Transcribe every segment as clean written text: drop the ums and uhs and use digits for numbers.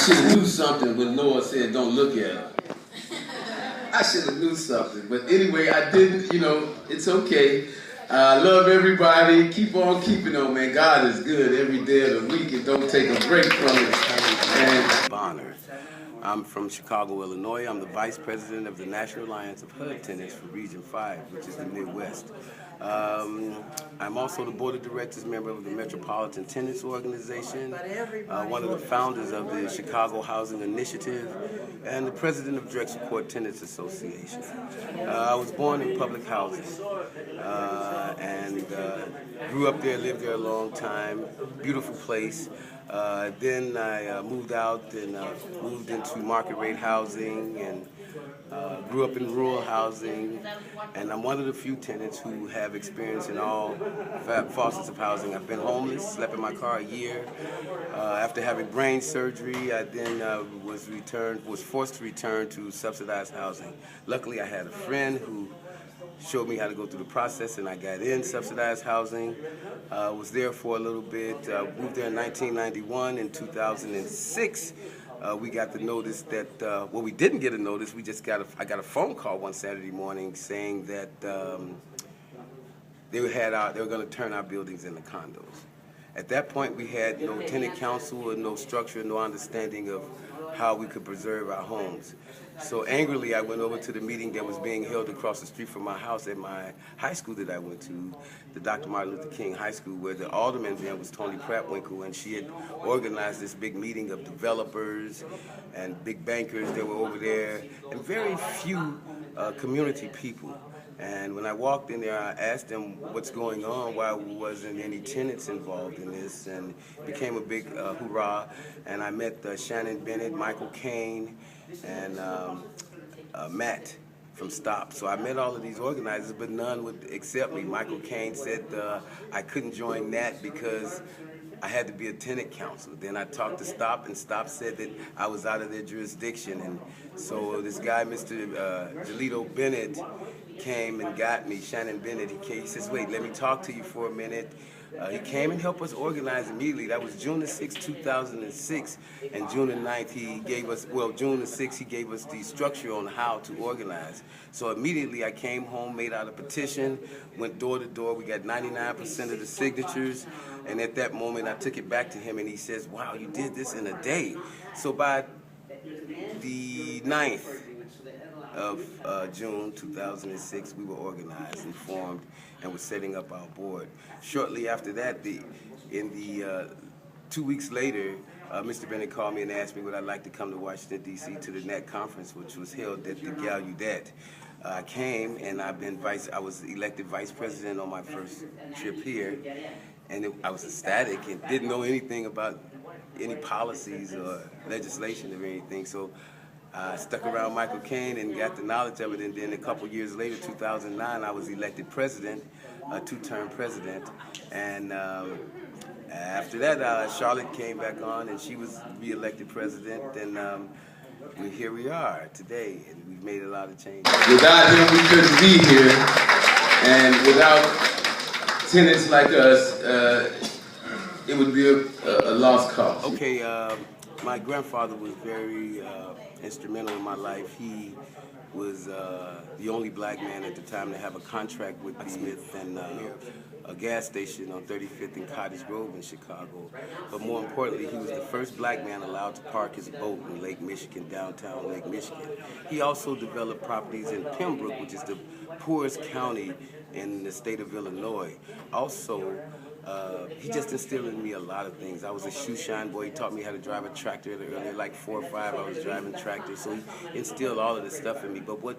should have knew something when Noah said, don't look at her. I should have knew something. But anyway, I didn't, you know, it's okay. I love everybody. Keep on keeping on, man. God is good every day of the week, and don't take a break from it. And Bonner. I'm from Chicago, Illinois. I'm the Vice President of the National Alliance of HUD Tenants for Region 5, which is the Midwest. I'm also the Board of Directors member of the Metropolitan Tenants Organization, one of the founders of the Chicago Housing Initiative, and the President of Drexel Court Tenants Association. I was born in public housing and grew up there, lived there a long time, beautiful place. Then I moved out and moved into market rate housing and grew up in rural housing, and I'm one of the few tenants who have experience in all facets of housing. I've been homeless, slept in my car a year. After having brain surgery, I then was forced to return to subsidized housing. Luckily, I had a friend who showed me how to go through the process, and I got in subsidized housing. Was there for a little bit. Moved there in 1991. In 2006, we got the notice that, well, we didn't get a notice. I got a phone call one Saturday morning saying that they were going to turn our buildings into condos. At that point, we had no tenant council or no structure, no understanding of how we could preserve our homes. So angrily, I went over to the meeting that was being held across the street from my house at my high school that I went to, the Dr. Martin Luther King High School, where the alderman then was Tony Prattwinkle, and she had organized this big meeting of developers and big bankers that were over there, and very few community people. And when I walked in there, I asked them what's going on, why wasn't any tenants involved in this, and it became a big hoorah. And I met Shannon Bennett, Michael Caine, and Matt from STOP. So I met all of these organizers, but none would accept me. Michael Caine said I couldn't join NAHT because I had to be a tenant council. Then I talked to STOP, and STOP said that I was out of their jurisdiction. And so this guy, Mr. Delgado Bennett, came and got me, Shannon Bennett. He says, wait, let me talk to you for a minute. He came and helped us organize immediately. That was June the 6th, 2006, and June the 9th, June the 6th, he gave us the structure on how to organize. So immediately I came home, made out a petition, went door to door. We got 99% of the signatures, and at that moment I took it back to him, and he says, wow, you did this in a day. So by the 9th of June 2006, we were organized and formed and were setting up our board. Shortly after that, 2 weeks later, Mr. Bennett called me and asked me would I like to come to Washington, D.C. to the NAHT conference, which was held at the Gallaudet. I came, and I was elected vice president on my first trip here, and I was ecstatic and didn't know anything about any policies or legislation or anything. So I stuck around Michael Caine and got the knowledge of it, and then a couple years later, 2009, I was elected president, a two-term president, and after that, Charlotte came back on, and she was re-elected president, and here we are today, and we've made a lot of changes. without him, we couldn't be here, and without tenants like us, it would be a lost cause. Okay, my grandfather was very instrumental in my life. He was the only black man at the time to have a contract with Smith and a gas station on 35th and Cottage Grove in Chicago. But more importantly, he was the first black man allowed to park his boat in Lake Michigan, downtown Lake Michigan. He also developed properties in Pembroke, which is the poorest county in the state of Illinois. Also, he just instilled in me a lot of things. I was a shoe shine boy. He taught me how to drive a tractor at earlier, like 4 or 5. I was driving tractors, so he instilled all of this stuff in me. But what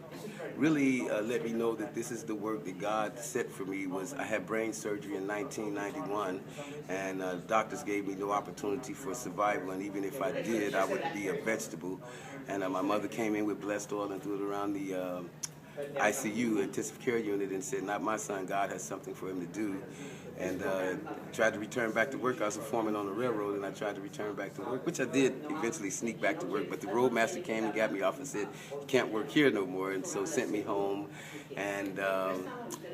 really let me know that this is the work that God set for me was I had brain surgery in 1991, and doctors gave me no opportunity for survival, and even if I did, I would be a vegetable. And my mother came in with blessed oil and threw it around the ICU, intensive care unit, and said, not my son, God has something for him to do. and tried to return back to work. I was a foreman on the railroad, and I tried to return back to work, which I did eventually sneak back to work. But the roadmaster came and got me off and said, "You can't work here no more," and so sent me home. And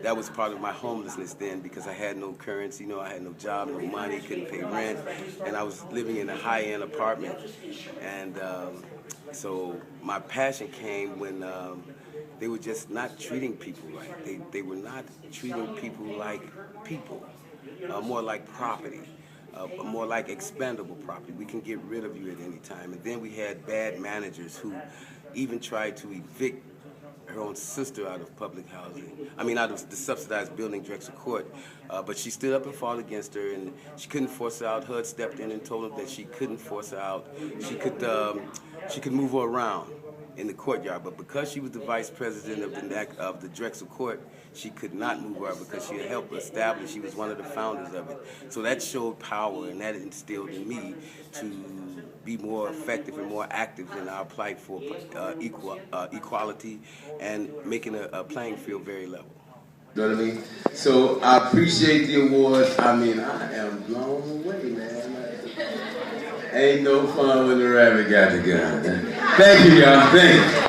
that was part of my homelessness then, because I had no currency, I had no job, no money, couldn't pay rent, and I was living in a high-end apartment. And so my passion came when they were just not treating people right. They were not treating people like people, more like property, more like expendable property. We can get rid of you at any time. And then we had bad managers who even tried to evict her own sister out of public housing. I mean, out of the subsidized building, Drexel Court. But she stood up and fought against her, and she couldn't force her out. HUD stepped in and told her that she couldn't force her out. She could move her around in the courtyard, but because she was the vice president of the Drexel Court, she could not move her because she had helped establish. She was one of the founders of it. So that showed power, and that instilled in me to be more effective and more active in our plight for equality and making a playing field very level. You know what I mean? So I appreciate the award. I mean, I am blown away, man. Ain't no fun when the rabbit got the gun. Thank you, y'all. Thank you.